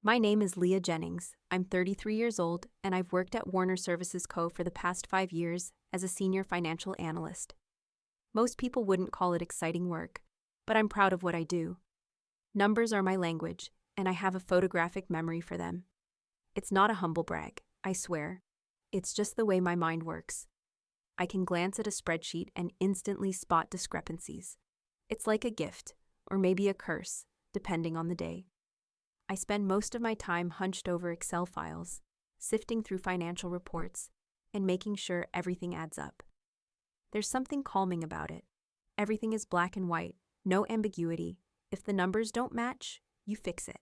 My name is Leah Jennings. I'm 33 years old, and I've worked at Warner Services Co. for the past 5 years as a senior financial analyst. Most people wouldn't call it exciting work, but I'm proud of what I do. Numbers are my language, and I have a photographic memory for them. It's not a humble brag, I swear. It's just the way my mind works. I can glance at a spreadsheet and instantly spot discrepancies. It's like a gift, or maybe a curse, depending on the day. I spend most of my time hunched over Excel files, sifting through financial reports, and making sure everything adds up. There's something calming about it. Everything is black and white, no ambiguity. If the numbers don't match, you fix it.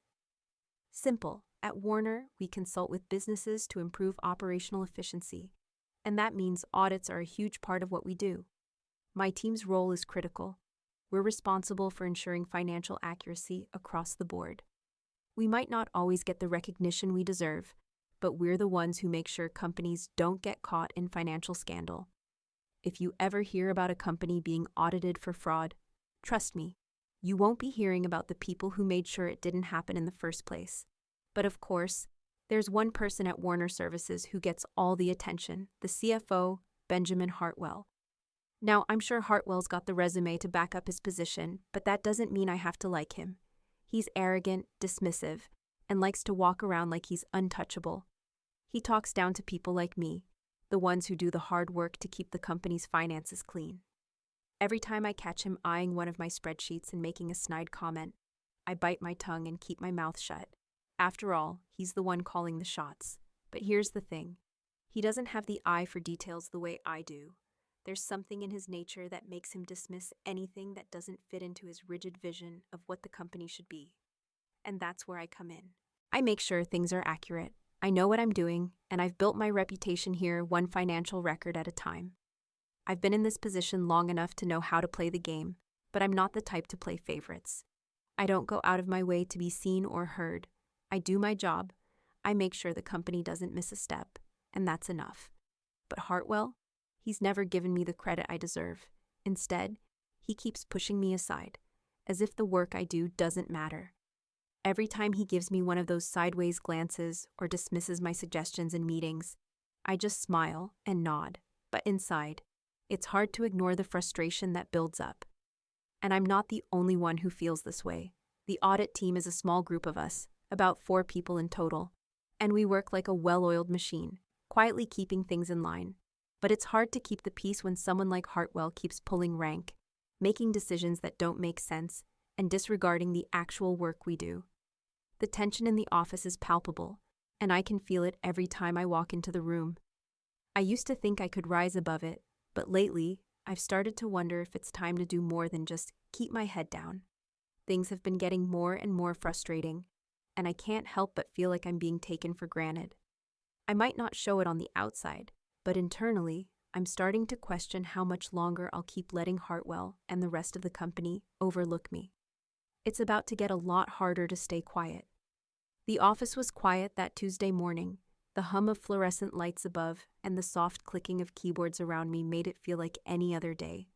Simple. At Warner, we consult with businesses to improve operational efficiency, and that means audits are a huge part of what we do. My team's role is critical. We're responsible for ensuring financial accuracy across the board. We might not always get the recognition we deserve, but we're the ones who make sure companies don't get caught in financial scandal. If you ever hear about a company being audited for fraud, trust me, you won't be hearing about the people who made sure it didn't happen in the first place. But of course, there's one person at Warner Services who gets all the attention, the CFO, Benjamin Hartwell. Now, I'm sure Hartwell's got the resume to back up his position, but that doesn't mean I have to like him. He's arrogant, dismissive, and likes to walk around like he's untouchable. He talks down to people like me, the ones who do the hard work to keep the company's finances clean. Every time I catch him eyeing one of my spreadsheets and making a snide comment, I bite my tongue and keep my mouth shut. After all, he's the one calling the shots. But here's the thing. He doesn't have the eye for details the way I do. There's something in his nature that makes him dismiss anything that doesn't fit into his rigid vision of what the company should be. And that's where I come in. I make sure things are accurate. I know what I'm doing, and I've built my reputation here one financial record at a time. I've been in this position long enough to know how to play the game, but I'm not the type to play favorites. I don't go out of my way to be seen or heard. I do my job. I make sure the company doesn't miss a step, and that's enough. But Hartwell? He's never given me the credit I deserve. Instead, he keeps pushing me aside, as if the work I do doesn't matter. Every time he gives me one of those sideways glances or dismisses my suggestions in meetings, I just smile and nod. But inside, it's hard to ignore the frustration that builds up. And I'm not the only one who feels this way. The audit team is a small group of us, about 4 people in total, and we work like a well-oiled machine, quietly keeping things in line. But it's hard to keep the peace when someone like Hartwell keeps pulling rank, making decisions that don't make sense, and disregarding the actual work we do. The tension in the office is palpable, and I can feel it every time I walk into the room. I used to think I could rise above it, but lately, I've started to wonder if it's time to do more than just keep my head down. Things have been getting more and more frustrating, and I can't help but feel like I'm being taken for granted. I might not show it on the outside, but internally, I'm starting to question how much longer I'll keep letting Hartwell and the rest of the company overlook me. It's about to get a lot harder to stay quiet. The office was quiet that Tuesday morning. The hum of fluorescent lights above and the soft clicking of keyboards around me made it feel like any other day.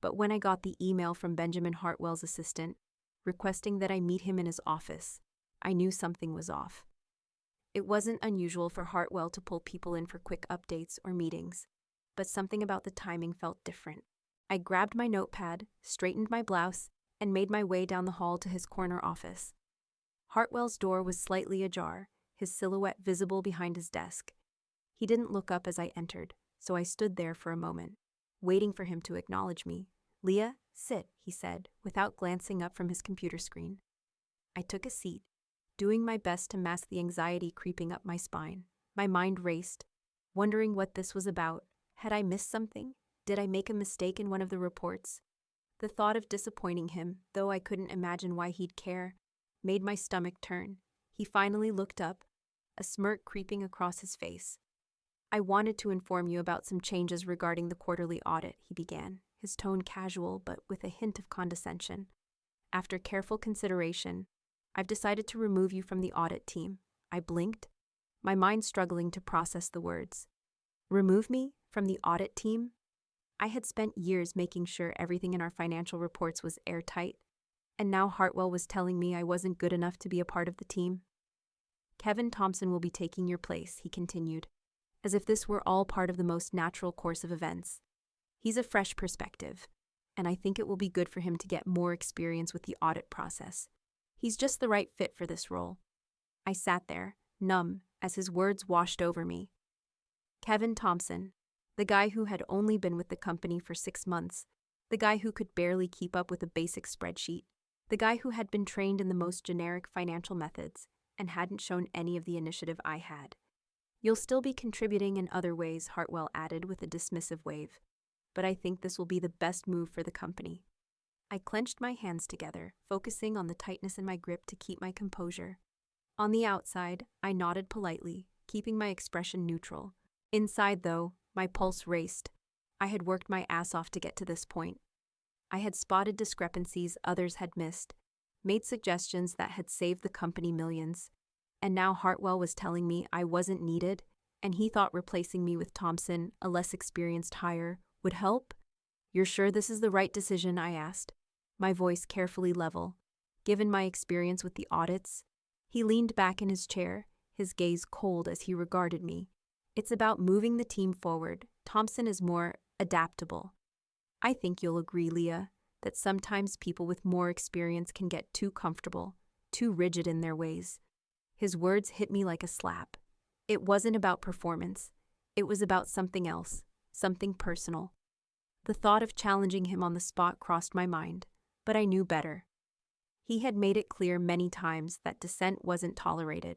But when I got the email from Benjamin Hartwell's assistant, requesting that I meet him in his office, I knew something was off. It wasn't unusual for Hartwell to pull people in for quick updates or meetings, but something about the timing felt different. I grabbed my notepad, straightened my blouse, and made my way down the hall to his corner office. Hartwell's door was slightly ajar, his silhouette visible behind his desk. He didn't look up as I entered, so I stood there for a moment, waiting for him to acknowledge me. "Leah, sit," he said, without glancing up from his computer screen. I took a seat, doing my best to mask the anxiety creeping up my spine. My mind raced, wondering what this was about. Had I missed something? Did I make a mistake in one of the reports? The thought of disappointing him, though I couldn't imagine why he'd care, made my stomach turn. He finally looked up, a smirk creeping across his face. "I wanted to inform you about some changes regarding the quarterly audit," he began, his tone casual but with a hint of condescension. "After careful consideration, I've decided to remove you from the audit team." I blinked, my mind struggling to process the words. Remove me from the audit team? I had spent years making sure everything in our financial reports was airtight, and now Hartwell was telling me I wasn't good enough to be a part of the team. Kevin Thompson will be taking your place, he continued, as if this were all part of the most natural course of events. He's a fresh perspective, and I think it will be good for him to get more experience with the audit process. He's just the right fit for this role. I sat there, numb, as his words washed over me. Kevin Thompson, the guy who had only been with the company for 6 months, the guy who could barely keep up with a basic spreadsheet, the guy who had been trained in the most generic financial methods and hadn't shown any of the initiative I had. You'll still be contributing in other ways, Hartwell added with a dismissive wave, but I think this will be the best move for the company. I clenched my hands together, focusing on the tightness in my grip to keep my composure. On the outside, I nodded politely, keeping my expression neutral. Inside, though, my pulse raced. I had worked my ass off to get to this point. I had spotted discrepancies others had missed, made suggestions that had saved the company millions, and now Hartwell was telling me I wasn't needed, and he thought replacing me with Thompson, a less experienced hire, would help? You're sure this is the right decision? I asked, my voice carefully level. Given my experience with the audits, he leaned back in his chair, his gaze cold as he regarded me. It's about moving the team forward. Thompson is more adaptable. I think you'll agree, Leah, that sometimes people with more experience can get too comfortable, too rigid in their ways. His words hit me like a slap. It wasn't about performance. It was about something else, something personal. The thought of challenging him on the spot crossed my mind, but I knew better. He had made it clear many times that dissent wasn't tolerated.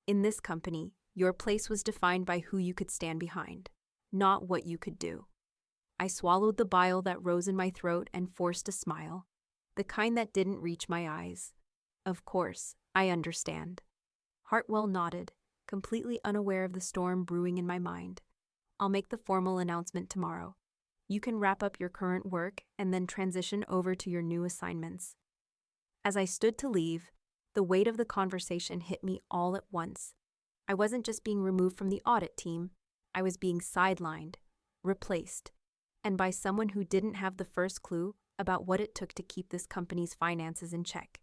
In this company, your place was defined by who you could stand behind, not what you could do. I swallowed the bile that rose in my throat and forced a smile, the kind that didn't reach my eyes. Of course, I understand. Hartwell nodded, completely unaware of the storm brewing in my mind. I'll make the formal announcement tomorrow. You can wrap up your current work and then transition over to your new assignments. As I stood to leave, the weight of the conversation hit me all at once. I wasn't just being removed from the audit team, I was being sidelined, replaced, and by someone who didn't have the first clue about what it took to keep this company's finances in check.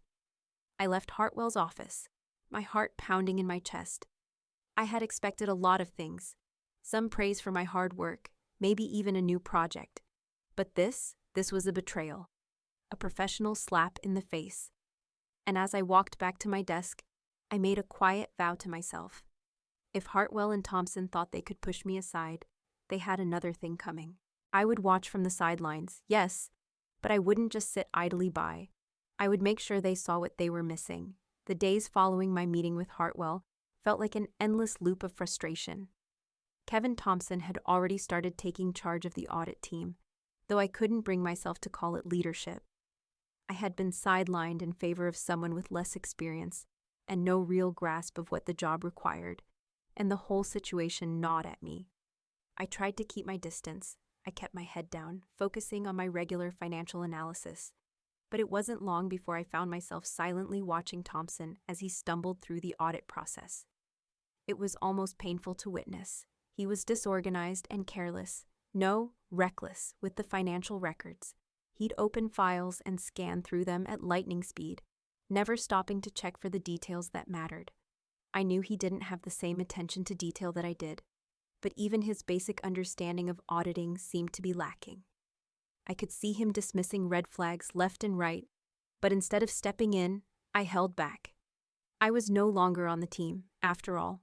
I left Hartwell's office, my heart pounding in my chest. I had expected a lot of things, some praise for my hard work, maybe even a new project. But this was a betrayal, a professional slap in the face. And as I walked back to my desk, I made a quiet vow to myself. If Hartwell and Thompson thought they could push me aside, they had another thing coming. I would watch from the sidelines, yes, but I wouldn't just sit idly by. I would make sure they saw what they were missing. The days following my meeting with Hartwell felt like an endless loop of frustration. Kevin Thompson had already started taking charge of the audit team, though I couldn't bring myself to call it leadership. I had been sidelined in favor of someone with less experience and no real grasp of what the job required, and the whole situation gnawed at me. I tried to keep my distance. I kept my head down, focusing on my regular financial analysis. But it wasn't long before I found myself silently watching Thompson as he stumbled through the audit process. It was almost painful to witness. He was disorganized and careless, no, reckless, with the financial records. He'd open files and scan through them at lightning speed, never stopping to check for the details that mattered. I knew he didn't have the same attention to detail that I did, but even his basic understanding of auditing seemed to be lacking. I could see him dismissing red flags left and right, but instead of stepping in, I held back. I was no longer on the team, after all.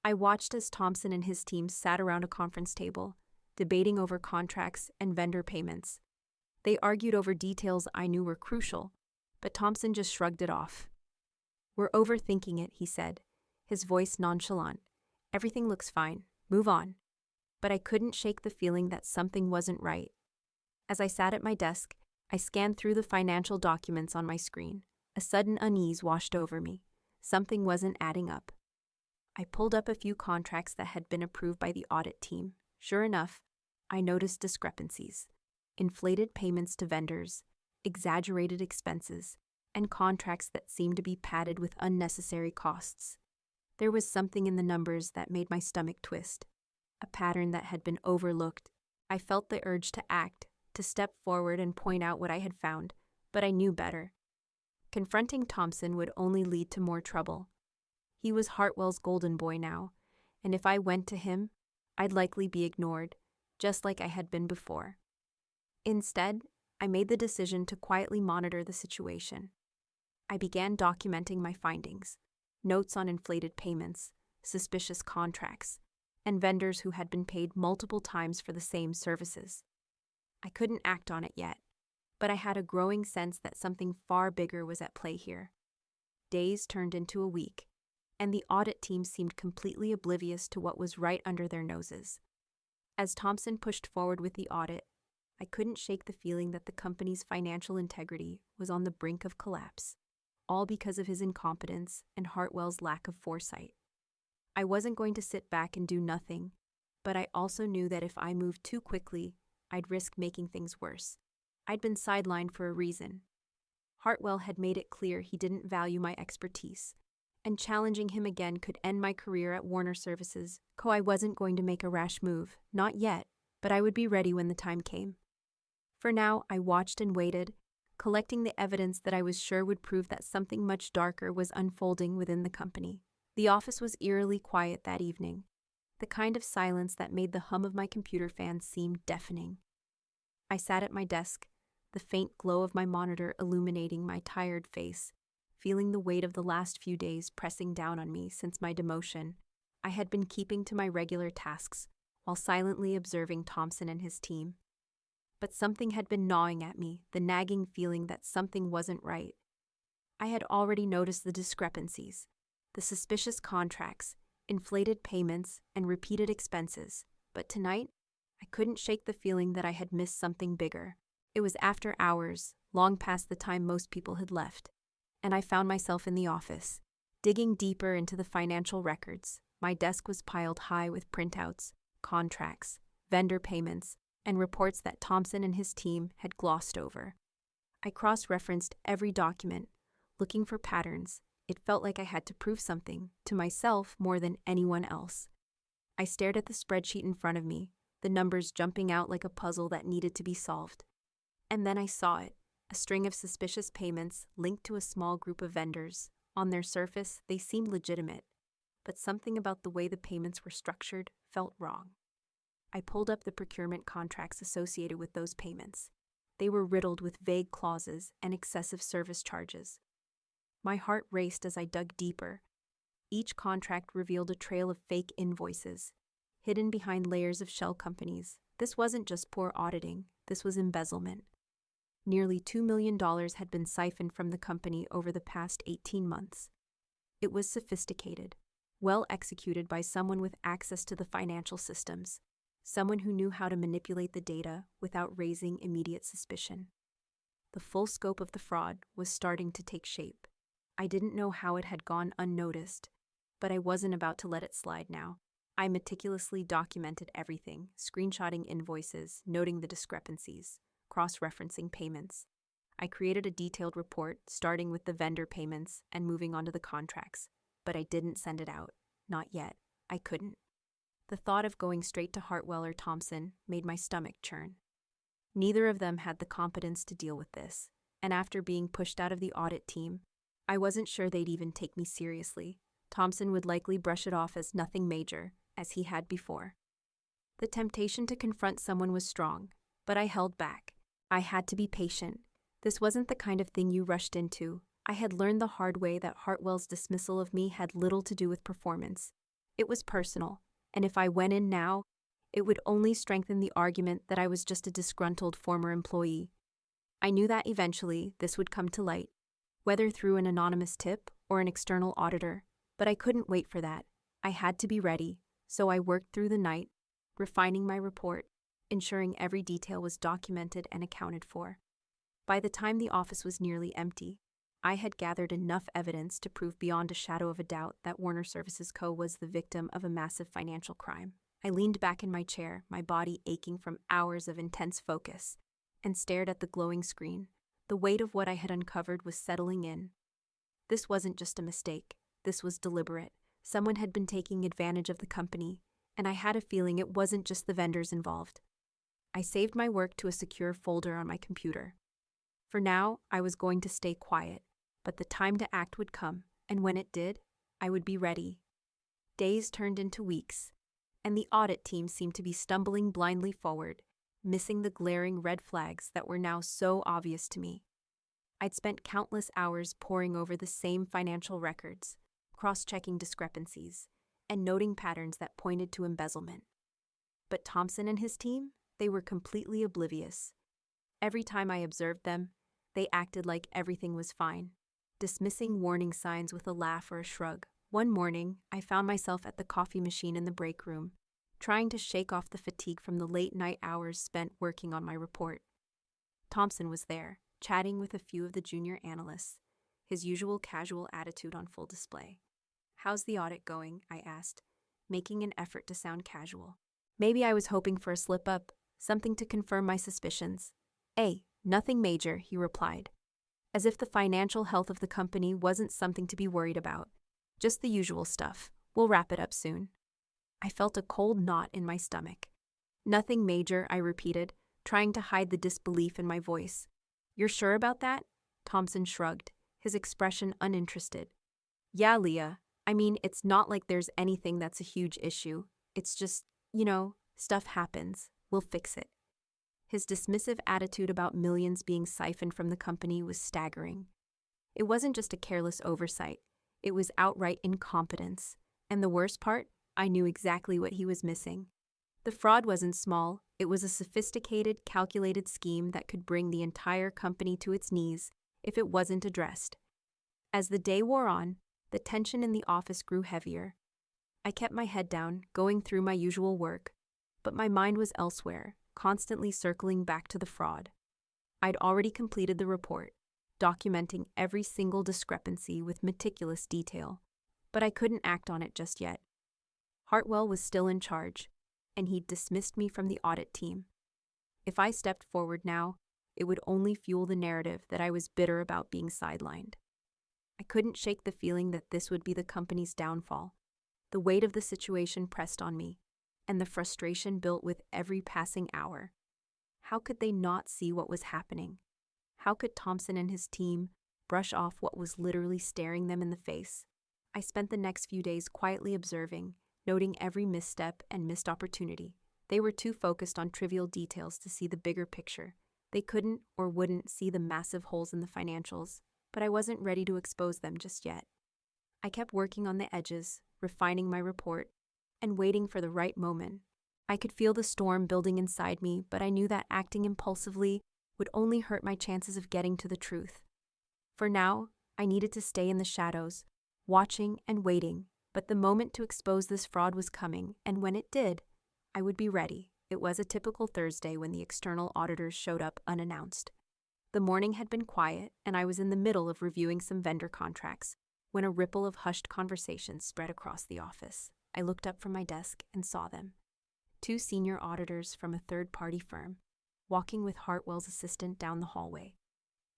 I watched as Thompson and his team sat around a conference table, debating over contracts and vendor payments. They argued over details I knew were crucial, but Thompson just shrugged it off. "We're overthinking it," he said, his voice nonchalant. "Everything looks fine. Move on." But I couldn't shake the feeling that something wasn't right. As I sat at my desk, I scanned through the financial documents on my screen. A sudden unease washed over me. Something wasn't adding up. I pulled up a few contracts that had been approved by the audit team. Sure enough, I noticed discrepancies. Inflated payments to vendors, exaggerated expenses, and contracts that seemed to be padded with unnecessary costs. There was something in the numbers that made my stomach twist, a pattern that had been overlooked. I felt the urge to act, to step forward and point out what I had found, but I knew better. Confronting Thompson would only lead to more trouble. He was Hartwell's golden boy now, and if I went to him, I'd likely be ignored, just like I had been before. Instead, I made the decision to quietly monitor the situation. I began documenting my findings, notes on inflated payments, suspicious contracts, and vendors who had been paid multiple times for the same services. I couldn't act on it yet, but I had a growing sense that something far bigger was at play here. Days turned into a week, and the audit team seemed completely oblivious to what was right under their noses. As Thompson pushed forward with the audit, I couldn't shake the feeling that the company's financial integrity was on the brink of collapse, all because of his incompetence and Hartwell's lack of foresight. I wasn't going to sit back and do nothing, but I also knew that if I moved too quickly, I'd risk making things worse. I'd been sidelined for a reason. Hartwell had made it clear he didn't value my expertise, and challenging him again could end my career at Warner Services. I wasn't going to make a rash move, not yet, but I would be ready when the time came. For now, I watched and waited, collecting the evidence that I was sure would prove that something much darker was unfolding within the company. The office was eerily quiet that evening, the kind of silence that made the hum of my computer fan seem deafening. I sat at my desk, the faint glow of my monitor illuminating my tired face, feeling the weight of the last few days pressing down on me since my demotion. I had been keeping to my regular tasks while silently observing Thompson and his team. But something had been gnawing at me, the nagging feeling that something wasn't right. I had already noticed the discrepancies, the suspicious contracts, inflated payments, and repeated expenses, but tonight, I couldn't shake the feeling that I had missed something bigger. It was after hours, long past the time most people had left, and I found myself in the office, digging deeper into the financial records. My desk was piled high with printouts, contracts, vendor payments, and reports that Thompson and his team had glossed over. I cross-referenced every document, looking for patterns. It felt like I had to prove something, to myself more than anyone else. I stared at the spreadsheet in front of me, the numbers jumping out like a puzzle that needed to be solved. And then I saw it, a string of suspicious payments linked to a small group of vendors. On their surface, they seemed legitimate, but something about the way the payments were structured felt wrong. I pulled up the procurement contracts associated with those payments. They were riddled with vague clauses and excessive service charges. My heart raced as I dug deeper. Each contract revealed a trail of fake invoices, hidden behind layers of shell companies. This wasn't just poor auditing, this was embezzlement. Nearly $2 million had been siphoned from the company over the past 18 months. It was sophisticated, well executed by someone with access to the financial systems. Someone who knew how to manipulate the data without raising immediate suspicion. The full scope of the fraud was starting to take shape. I didn't know how it had gone unnoticed, but I wasn't about to let it slide now. I meticulously documented everything, screenshotting invoices, noting the discrepancies, cross-referencing payments. I created a detailed report, starting with the vendor payments and moving on to the contracts, but I didn't send it out. Not yet. I couldn't. The thought of going straight to Hartwell or Thompson made my stomach churn. Neither of them had the competence to deal with this, and after being pushed out of the audit team, I wasn't sure they'd even take me seriously. Thompson would likely brush it off as nothing major, as he had before. The temptation to confront someone was strong, but I held back. I had to be patient. This wasn't the kind of thing you rushed into. I had learned the hard way that Hartwell's dismissal of me had little to do with performance. It was personal. And if I went in now, it would only strengthen the argument that I was just a disgruntled former employee. I knew that eventually this would come to light, whether through an anonymous tip or an external auditor, but I couldn't wait for that. I had to be ready, so I worked through the night, refining my report, ensuring every detail was documented and accounted for. By the time the office was nearly empty, I had gathered enough evidence to prove beyond a shadow of a doubt that Warner Services Co. was the victim of a massive financial crime. I leaned back in my chair, my body aching from hours of intense focus, and stared at the glowing screen. The weight of what I had uncovered was settling in. This wasn't just a mistake. This was deliberate. Someone had been taking advantage of the company, and I had a feeling it wasn't just the vendors involved. I saved my work to a secure folder on my computer. For now, I was going to stay quiet. But the time to act would come, and when it did, I would be ready. Days turned into weeks, and the audit team seemed to be stumbling blindly forward, missing the glaring red flags that were now so obvious to me. I'd spent countless hours poring over the same financial records, cross-checking discrepancies, and noting patterns that pointed to embezzlement. But Thompson and his team, they were completely oblivious. Every time I observed them, they acted like everything was fine, dismissing warning signs with a laugh or a shrug. One morning, I found myself at the coffee machine in the break room, trying to shake off the fatigue from the late-night hours spent working on my report. Thompson was there, chatting with a few of the junior analysts, his usual casual attitude on full display. "How's the audit going?" I asked, making an effort to sound casual. Maybe I was hoping for a slip-up, something to confirm my suspicions. Nothing major," he replied, as if the financial health of the company wasn't something to be worried about. "Just the usual stuff. We'll wrap it up soon." I felt a cold knot in my stomach. "Nothing major," I repeated, trying to hide the disbelief in my voice. "You're sure about that?" Thompson shrugged, his expression uninterested. "Yeah, Leah. I mean, it's not like there's anything that's a huge issue. It's just, stuff happens. We'll fix it." His dismissive attitude about millions being siphoned from the company was staggering. It wasn't just a careless oversight. It was outright incompetence. And the worst part, I knew exactly what he was missing. The fraud wasn't small. It was a sophisticated, calculated scheme that could bring the entire company to its knees if it wasn't addressed. As the day wore on, the tension in the office grew heavier. I kept my head down, going through my usual work, but my mind was elsewhere, constantly circling back to the fraud. I'd already completed the report, documenting every single discrepancy with meticulous detail, but I couldn't act on it just yet. Hartwell was still in charge, and he'd dismissed me from the audit team. If I stepped forward now, it would only fuel the narrative that I was bitter about being sidelined. I couldn't shake the feeling that this would be the company's downfall. The weight of the situation pressed on me, and the frustration built with every passing hour. How could they not see what was happening? How could Thompson and his team brush off what was literally staring them in the face? I spent the next few days quietly observing, noting every misstep and missed opportunity. They were too focused on trivial details to see the bigger picture. They couldn't or wouldn't see the massive holes in the financials, but I wasn't ready to expose them just yet. I kept working on the edges, refining my report, and waiting for the right moment. I could feel the storm building inside me, but I knew that acting impulsively would only hurt my chances of getting to the truth. For now, I needed to stay in the shadows, watching and waiting, but the moment to expose this fraud was coming, and when it did, I would be ready. It was a typical Thursday when the external auditors showed up unannounced. The morning had been quiet, and I was in the middle of reviewing some vendor contracts when a ripple of hushed conversations spread across the office. I looked up from my desk and saw them. 2 senior auditors from a third-party firm, walking with Hartwell's assistant down the hallway.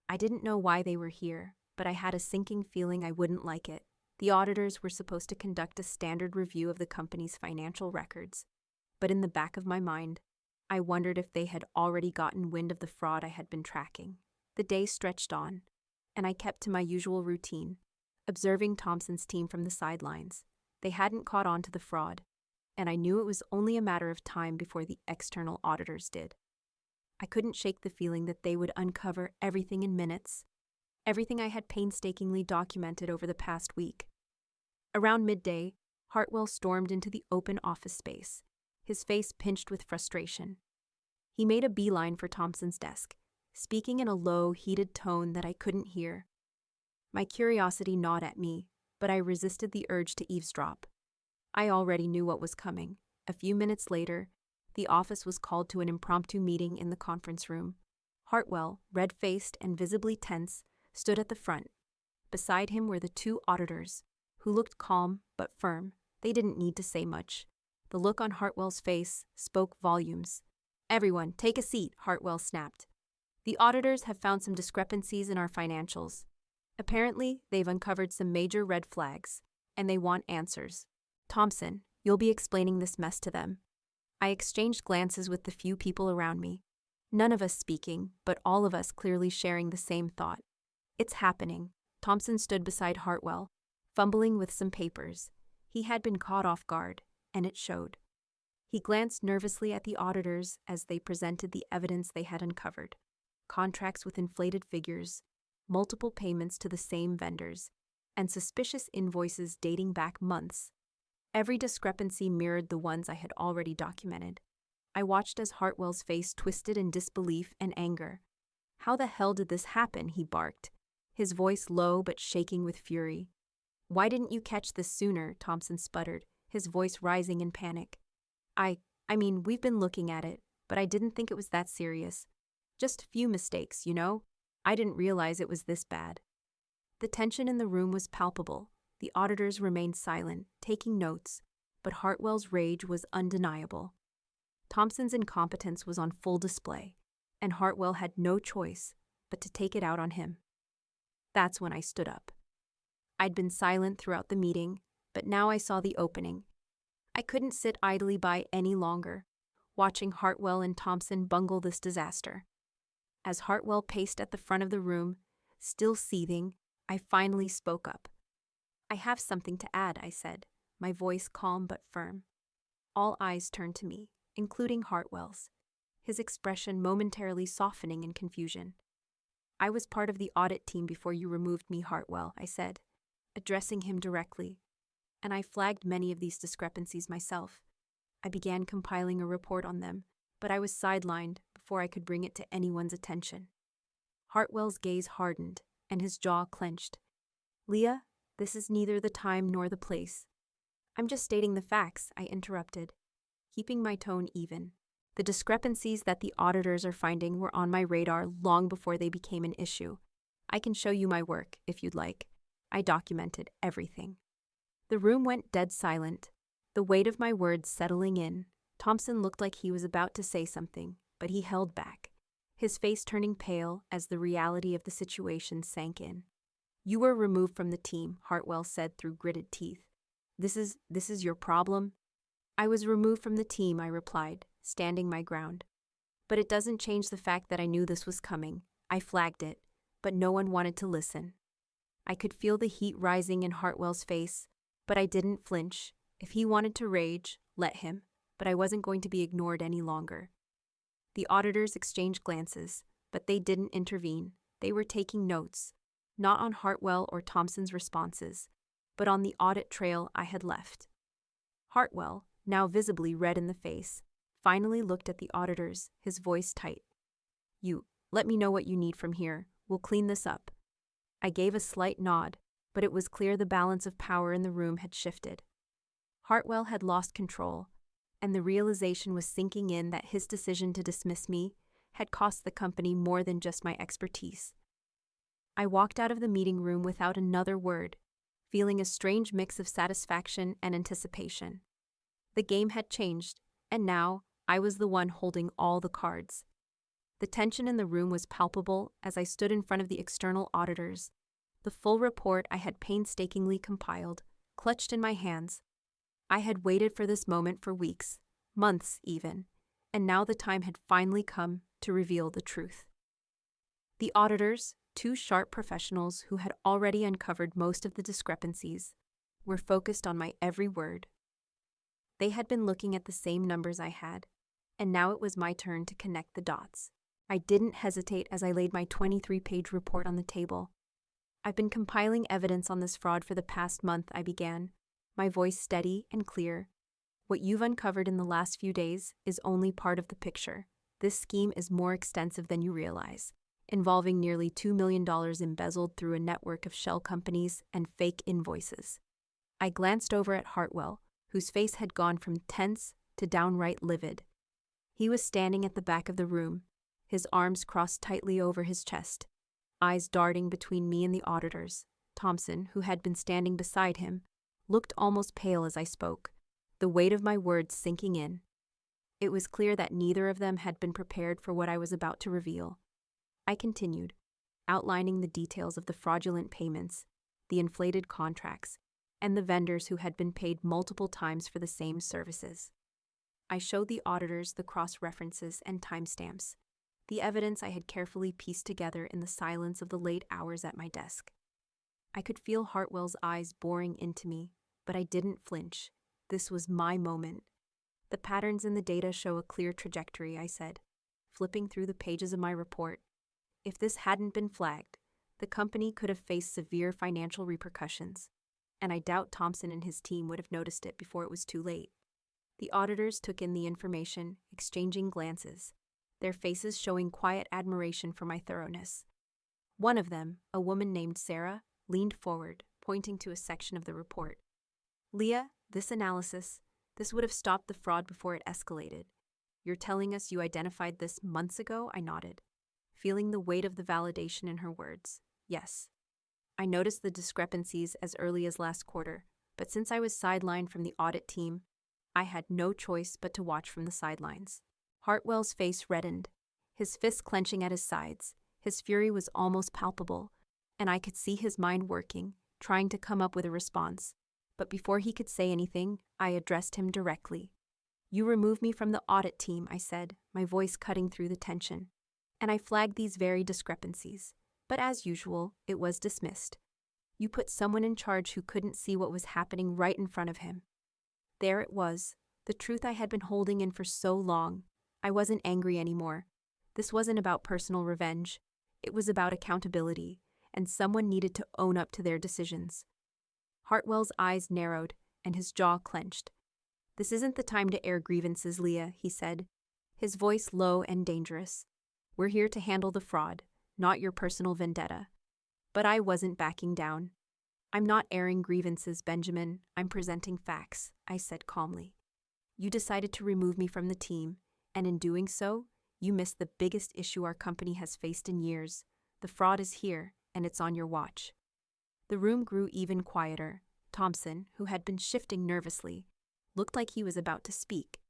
I didn't know why they were here, but I had a sinking feeling I wouldn't like it. The auditors were supposed to conduct a standard review of the company's financial records, but in the back of my mind, I wondered if they had already gotten wind of the fraud I had been tracking. The day stretched on, and I kept to my usual routine, observing Thompson's team from the sidelines. They hadn't caught on to the fraud, and I knew it was only a matter of time before the external auditors did. I couldn't shake the feeling that they would uncover everything in minutes, everything I had painstakingly documented over the past week. Around midday, Hartwell stormed into the open office space, his face pinched with frustration. He made a beeline for Thompson's desk, speaking in a low, heated tone that I couldn't hear. My curiosity gnawed at me, but I resisted the urge to eavesdrop. I already knew what was coming. A few minutes later, the office was called to an impromptu meeting in the conference room. Hartwell, red-faced and visibly tense, stood at the front. Beside him were the 2 auditors, who looked calm but firm. They didn't need to say much. The look on Hartwell's face spoke volumes. "Everyone, take a seat," Hartwell snapped. "The auditors have found some discrepancies in our financials. Apparently, they've uncovered some major red flags, and they want answers. Thompson, you'll be explaining this mess to them." I exchanged glances with the few people around me, none of us speaking, but all of us clearly sharing the same thought. "It's happening." Thompson stood beside Hartwell, fumbling with some papers. He had been caught off guard, and it showed. He glanced nervously at the auditors as they presented the evidence they had uncovered. Contracts with inflated figures, multiple payments to the same vendors, and suspicious invoices dating back months. Every discrepancy mirrored the ones I had already documented. I watched as Hartwell's face twisted in disbelief and anger. "How the hell did this happen?" he barked, his voice low but shaking with fury. "Why didn't you catch this sooner?" Thompson sputtered, his voice rising in panic. I mean, we've been looking at it, but I didn't think it was that serious. Just a few mistakes, you know? I didn't realize it was this bad." The tension in the room was palpable. The auditors remained silent, taking notes, but Hartwell's rage was undeniable. Thompson's incompetence was on full display, and Hartwell had no choice but to take it out on him. That's when I stood up. I'd been silent throughout the meeting, but now I saw the opening. I couldn't sit idly by any longer, watching Hartwell and Thompson bungle this disaster. As Hartwell paced at the front of the room, still seething, I finally spoke up. "I have something to add," I said, my voice calm but firm. All eyes turned to me, including Hartwell's, his expression momentarily softening in confusion. "I was part of the audit team before you removed me, Hartwell," I said, addressing him directly. "And I flagged many of these discrepancies myself. I began compiling a report on them, but I was sidelined before I could bring it to anyone's attention." Hartwell's gaze hardened, and his jaw clenched. "Leah, this is neither the time nor the place." "I'm just stating the facts," I interrupted, keeping my tone even. "The discrepancies that the auditors are finding were on my radar long before they became an issue. I can show you my work, if you'd like. I documented everything." The room went dead silent, the weight of my words settling in. Thompson looked like he was about to say something, but he held back, his face turning pale as the reality of the situation sank in. "You were removed from the team," Hartwell said through gritted teeth. This is your problem?" "I was removed from the team," I replied, standing my ground. "But it doesn't change the fact that I knew this was coming. I flagged it, but no one wanted to listen." I could feel the heat rising in Hartwell's face, but I didn't flinch. If he wanted to rage, let him, but I wasn't going to be ignored any longer. The auditors exchanged glances, but they didn't intervene. They were taking notes, not on Hartwell or Thompson's responses, but on the audit trail I had left. Hartwell, now visibly red in the face, finally looked at the auditors, his voice tight. "You, let me know what you need from here. We'll clean this up." I gave a slight nod, but it was clear the balance of power in the room had shifted. Hartwell had lost control, and the realization was sinking in that his decision to dismiss me had cost the company more than just my expertise. I walked out of the meeting room without another word, feeling a strange mix of satisfaction and anticipation. The game had changed, and now I was the one holding all the cards. The tension in the room was palpable as I stood in front of the external auditors, the full report I had painstakingly compiled, clutched in my hands. I had waited for this moment for weeks, months even, and now the time had finally come to reveal the truth. The auditors, two sharp professionals who had already uncovered most of the discrepancies, were focused on my every word. They had been looking at the same numbers I had, and now it was my turn to connect the dots. I didn't hesitate as I laid my 23-page report on the table. "I've been compiling evidence on this fraud for the past month," I began, my voice steady and clear. "What you've uncovered in the last few days is only part of the picture. This scheme is more extensive than you realize, involving nearly $2 million embezzled through a network of shell companies and fake invoices." I glanced over at Hartwell, whose face had gone from tense to downright livid. He was standing at the back of the room, his arms crossed tightly over his chest, eyes darting between me and the auditors. Thompson, who had been standing beside him, looked almost pale as I spoke, the weight of my words sinking in. It was clear that neither of them had been prepared for what I was about to reveal. I continued, outlining the details of the fraudulent payments, the inflated contracts, and the vendors who had been paid multiple times for the same services. I showed the auditors the cross-references and timestamps, the evidence I had carefully pieced together in the silence of the late hours at my desk. I could feel Hartwell's eyes boring into me, but I didn't flinch. This was my moment. The patterns in the data show a clear trajectory, I said, flipping through the pages of my report. If this hadn't been flagged, the company could have faced severe financial repercussions, and I doubt Thompson and his team would have noticed it before it was too late. The auditors took in the information, exchanging glances, their faces showing quiet admiration for my thoroughness. One of them, a woman named Sarah, leaned forward, pointing to a section of the report. "Leah, this would have stopped the fraud before it escalated. You're telling us you identified this months ago?" I nodded, feeling the weight of the validation in her words. Yes. I noticed the discrepancies as early as last quarter, but since I was sidelined from the audit team, I had no choice but to watch from the sidelines. Hartwell's face reddened, his fists clenching at his sides. His fury was almost palpable, and I could see his mind working, trying to come up with a response. But before he could say anything, I addressed him directly. "You removed me from the audit team," I said, my voice cutting through the tension. "And I flagged these very discrepancies. But as usual, it was dismissed. You put someone in charge who couldn't see what was happening right in front of him." There it was, the truth I had been holding in for so long. I wasn't angry anymore. This wasn't about personal revenge. It was about accountability, and someone needed to own up to their decisions. Hartwell's eyes narrowed, and his jaw clenched. "This isn't the time to air grievances, Leah," he said, his voice low and dangerous. "We're here to handle the fraud, not your personal vendetta." But I wasn't backing down. "I'm not airing grievances, Benjamin. I'm presenting facts," I said calmly. "You decided to remove me from the team, and in doing so, you missed the biggest issue our company has faced in years. The fraud is here, and it's on your watch." The room grew even quieter. Thompson, who had been shifting nervously, looked like he was about to speak,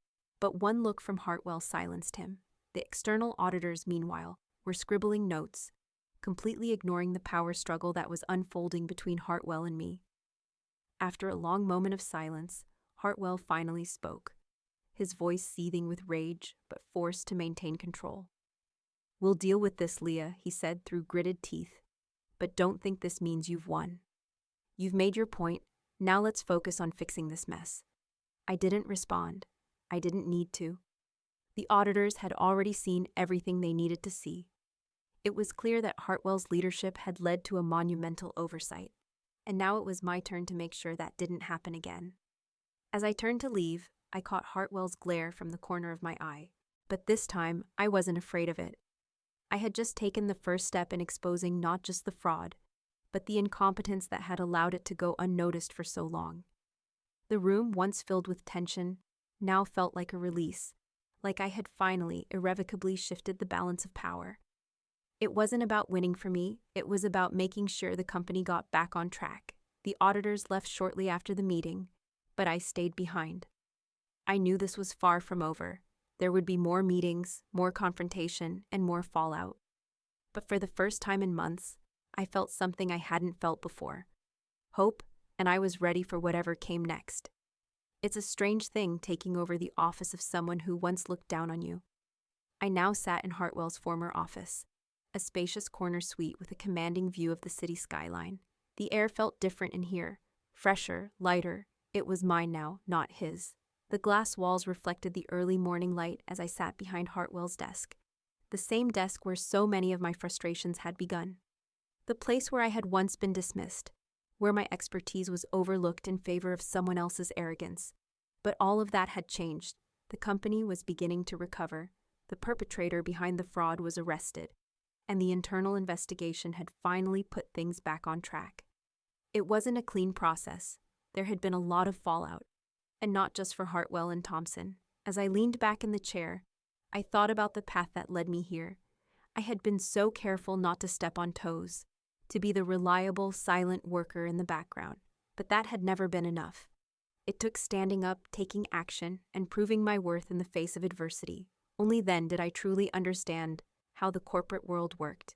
but one look from Hartwell silenced him. The external auditors, meanwhile, were scribbling notes, completely ignoring the power struggle that was unfolding between Hartwell and me. After a long moment of silence, Hartwell finally spoke, his voice seething with rage, but forced to maintain control. "We'll deal with this, Leah," he said through gritted teeth. "But don't think this means you've won. You've made your point, now let's focus on fixing this mess." I didn't respond. I didn't need to. The auditors had already seen everything they needed to see. It was clear that Hartwell's leadership had led to a monumental oversight, and now it was my turn to make sure that didn't happen again. As I turned to leave, I caught Hartwell's glare from the corner of my eye, but this time I wasn't afraid of it. I had just taken the first step in exposing not just the fraud, but the incompetence that had allowed it to go unnoticed for so long. The room, once filled with tension, now felt like a release, like I had finally, irrevocably shifted the balance of power. It wasn't about winning for me, it was about making sure the company got back on track. The auditors left shortly after the meeting, but I stayed behind. I knew this was far from over. There would be more meetings, more confrontation, and more fallout. But for the first time in months, I felt something I hadn't felt before. Hope, and I was ready for whatever came next. It's a strange thing taking over the office of someone who once looked down on you. I now sat in Hartwell's former office, a spacious corner suite with a commanding view of the city skyline. The air felt different in here, fresher, lighter. It was mine now, not his. The glass walls reflected the early morning light as I sat behind Hartwell's desk, the same desk where so many of my frustrations had begun. The place where I had once been dismissed, where my expertise was overlooked in favor of someone else's arrogance. But all of that had changed. The company was beginning to recover. The perpetrator behind the fraud was arrested, and the internal investigation had finally put things back on track. It wasn't a clean process. There had been a lot of fallout, and not just for Hartwell and Thompson. As I leaned back in the chair, I thought about the path that led me here. I had been so careful not to step on toes, to be the reliable, silent worker in the background, but that had never been enough. It took standing up, taking action, and proving my worth in the face of adversity. Only then did I truly understand how the corporate world worked.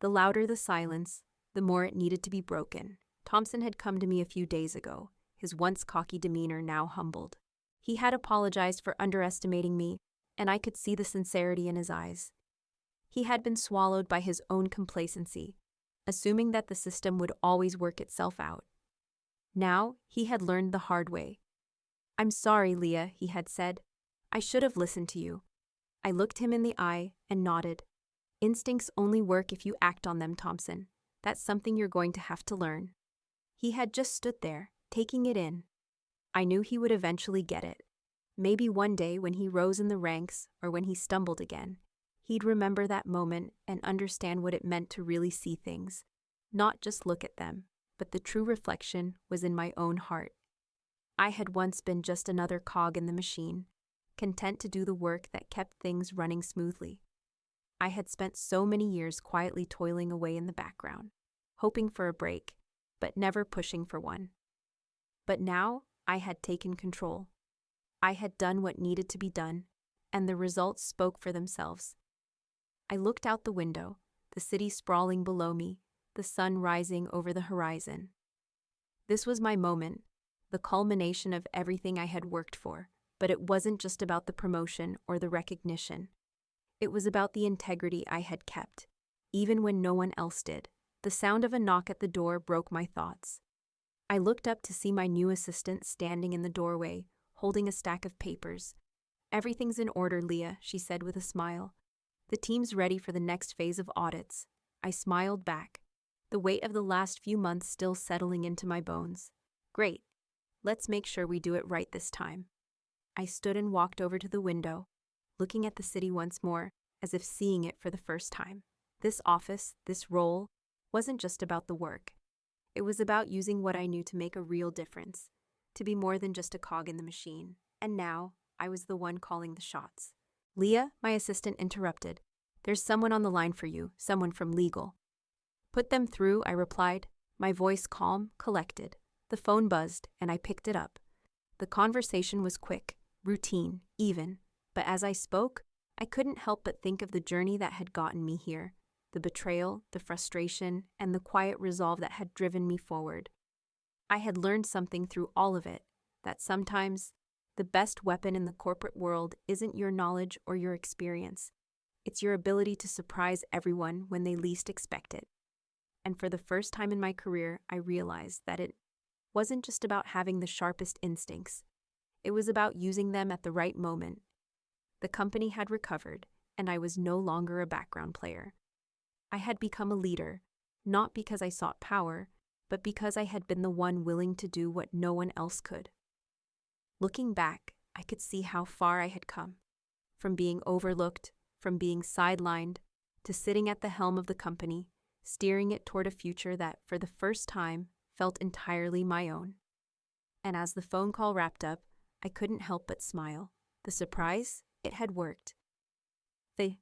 The louder the silence, the more it needed to be broken. Thompson had come to me a few days ago, his once cocky demeanor now humbled. He had apologized for underestimating me, and I could see the sincerity in his eyes. He had been swallowed by his own complacency, assuming that the system would always work itself out. Now, he had learned the hard way. "I'm sorry, Leah," he had said. "I should have listened to you." I looked him in the eye and nodded. "Instincts only work if you act on them, Thompson. That's something you're going to have to learn." He had just stood there, taking it in. I knew he would eventually get it. Maybe one day when he rose in the ranks or when he stumbled again, he'd remember that moment and understand what it meant to really see things, not just look at them, but the true reflection was in my own heart. I had once been just another cog in the machine, content to do the work that kept things running smoothly. I had spent so many years quietly toiling away in the background, hoping for a break, but never pushing for one. But now I had taken control. I had done what needed to be done, and the results spoke for themselves. I looked out the window, the city sprawling below me, the sun rising over the horizon. This was my moment, the culmination of everything I had worked for, but it wasn't just about the promotion or the recognition. It was about the integrity I had kept, even when no one else did. The sound of a knock at the door broke my thoughts. I looked up to see my new assistant standing in the doorway, holding a stack of papers. "Everything's in order, Leah," she said with a smile. "The team's ready for the next phase of audits." I smiled back, the weight of the last few months still settling into my bones. "Great. Let's make sure we do it right this time." I stood and walked over to the window, looking at the city once more, as if seeing it for the first time. This office, this role, wasn't just about the work. It was about using what I knew to make a real difference, to be more than just a cog in the machine. And now, I was the one calling the shots. "Leah," my assistant interrupted. "There's someone on the line for you, someone from legal." "Put them through," I replied, my voice calm, collected. The phone buzzed, and I picked it up. The conversation was quick, routine, even, but as I spoke, I couldn't help but think of the journey that had gotten me here, the betrayal, the frustration, and the quiet resolve that had driven me forward. I had learned something through all of it, that sometimes the best weapon in the corporate world isn't your knowledge or your experience. It's your ability to surprise everyone when they least expect it. And for the first time in my career, I realized that it wasn't just about having the sharpest instincts. It was about using them at the right moment. The company had recovered, and I was no longer a background player. I had become a leader, not because I sought power, but because I had been the one willing to do what no one else could. Looking back, I could see how far I had come. From being overlooked, from being sidelined, to sitting at the helm of the company, steering it toward a future that, for the first time, felt entirely my own. And as the phone call wrapped up, I couldn't help but smile. The surprise? It had worked. The